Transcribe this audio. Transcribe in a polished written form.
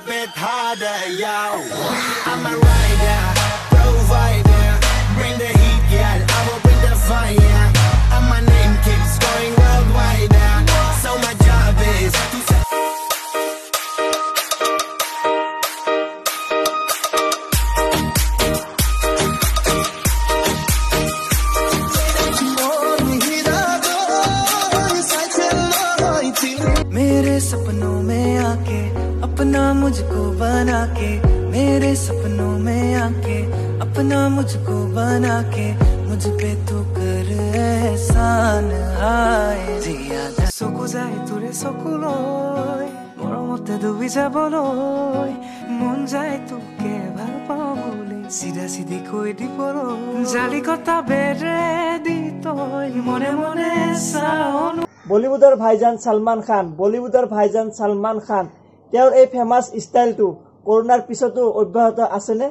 bit harder, yo. I'm a rider, provider. Bring the heat, girl. I will bring the fire. And my name keeps going worldwide. So my job is to मेरे सपनों में आके अपना मुझको बना के मेरे सपनों में आके अपना मुझको बना के मुझ पे तू कर एहसान आए जिया सकू जाए तुरे सकुलोय मरमते डुबी जाबलोय मन যায় তোকে ভাল পাওঁ বুলি সিধা সিধি কৈ দিবলৈ জালি কথা বেৰে দি তই মনে মনে চাওঁ বলিউডৰ ভাইজান সালমান খান তেওঁৰ এই ফেমাস ষ্টাইলটো কৰোনাৰ পিছতো অব্যাহত আছেনে